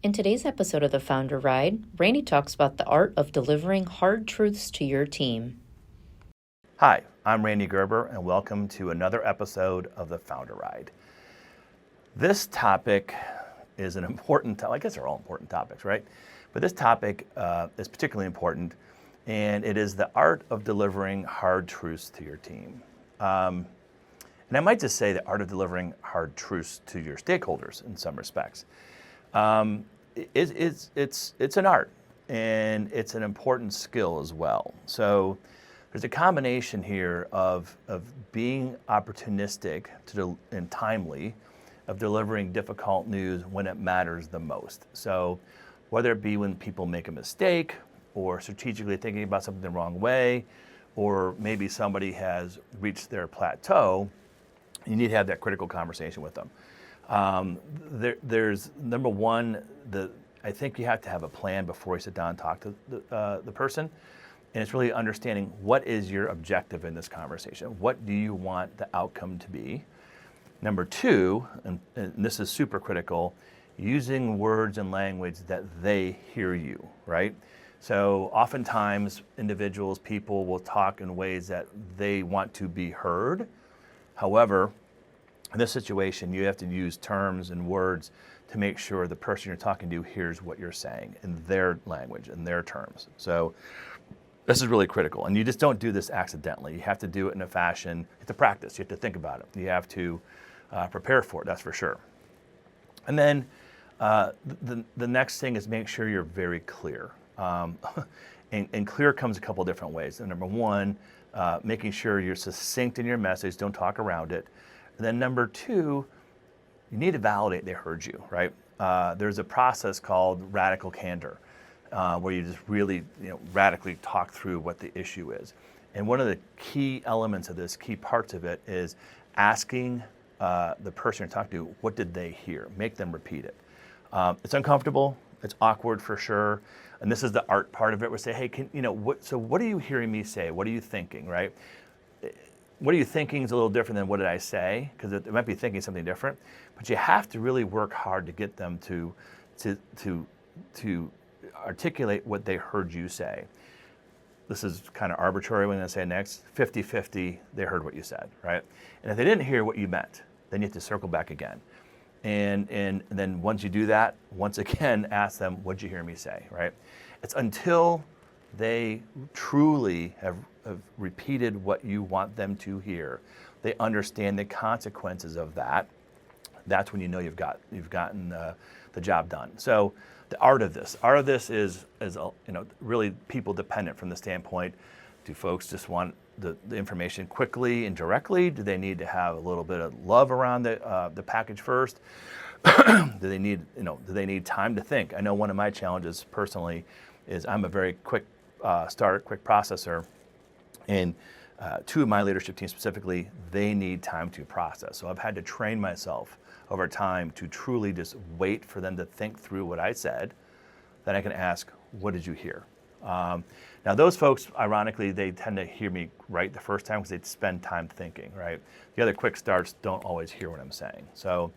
In today's episode of the Founder Ride, Randy talks about the art of delivering hard truths to your team. Hi, I'm Randy Gerber, and welcome to another episode of the Founder Ride. This topic is an important, I guess they're all important topics, right? But this topic is particularly important, and it is the art of delivering hard truths to your team. And I might just say the art of delivering hard truths to your stakeholders in some respects. It's an art, and it's an important skill as well. So there's a combination here of being opportunistic and timely, of delivering difficult news when it matters the most. So whether it be when people make a mistake, or strategically thinking about something the wrong way, or maybe somebody has reached their plateau, you need to have that critical conversation with them. There's number one, I think you have to have a plan before you sit down and talk to the person. And it's really understanding, what is your objective in this conversation? What do you want the outcome to be? Number two, and this is super critical, using words and language that they hear you, right? So oftentimes individuals, people will talk in ways that they want to be heard. However, in this situation, you have to use terms and words to make sure the person you're talking to hears what you're saying in their language, in their terms. So this is really critical. And you just don't do this accidentally. You have to do it in a fashion, you have to practice, you have to think about it. You have to prepare for it, that's for sure. And then the next thing is make sure you're very clear. And clear comes a couple different ways. And number one, making sure you're succinct in your message, don't talk around it. And then number two, you need to validate they heard you, right? There's a process called radical candor, where you just really, radically talk through what the issue is. And one of the key elements of this, key parts of it, is asking the person you're talking to, what did they hear? Make them repeat it. It's uncomfortable, it's awkward for sure. And this is the art part of it. We say, hey, what are you hearing me say? What are you thinking, right? What are you thinking is a little different than what did I say? Because it might be thinking something different. But you have to really work hard to get them to articulate what they heard you say. This is kind of arbitrary when I say next. 50-50, they heard what you said, right? And if they didn't hear what you meant, then you have to circle back again. And then once you do that, once again, ask them, what'd you hear me say, right? It's until they truly have repeated what you want them to hear, they understand the consequences of that, that's when you know you've gotten the job done. So the art of this is really people dependent from the standpoint, do folks just want the information quickly and directly? Do they need to have a little bit of love around the package first? Do they need time to think? I know one of my challenges personally is I'm a very quick starter, quick processor, and two of my leadership teams specifically, they need time to process. So I've had to train myself over time to truly just wait for them to think through what I said. Then I can ask, what did you hear? Now those folks, ironically, they tend to hear me right the first time because they spend time thinking, right? The other quick starts don't always hear what I'm saying. So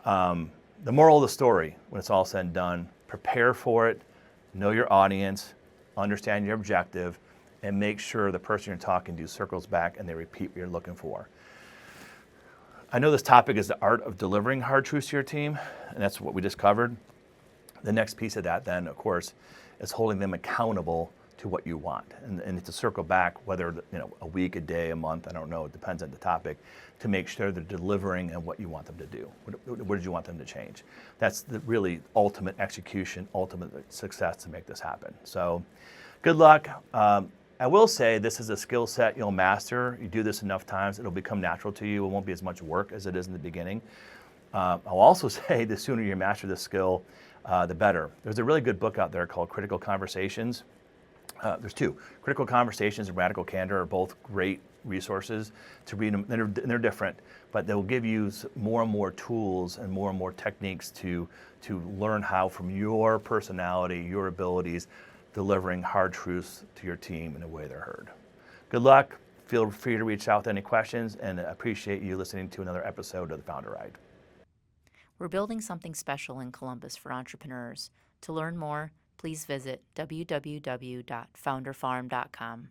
the moral of the story, when it's all said and done, prepare for it, know your audience, understand your objective, and make sure the person you're talking to circles back and they repeat what you're looking for. I know this topic is the art of delivering hard truths to your team, and that's what we just covered. The next piece of that then, of course, is holding them accountable to what you want. And to circle back, whether a week, a day, a month, I don't know, it depends on the topic, to make sure they're delivering and what you want them to do. What did you want them to change? That's the really ultimate execution, ultimate success to make this happen. So good luck. I will say this is a skill set you'll master. You do this enough times, it'll become natural to you. It won't be as much work as it is in the beginning. I'll also say the sooner you master this skill, the better. There's a really good book out there called Critical Conversations. There's two. Critical Conversations and Radical Candor are both great resources to read them. They're different, but they'll give you more and more tools and more techniques to learn how, from your personality, your abilities, delivering hard truths to your team in a way they're heard. Good luck. Feel free to reach out with any questions, and I appreciate you listening to another episode of the Founder Ride. We're building something special in Columbus for entrepreneurs. To learn more, please visit www.founderfarm.com.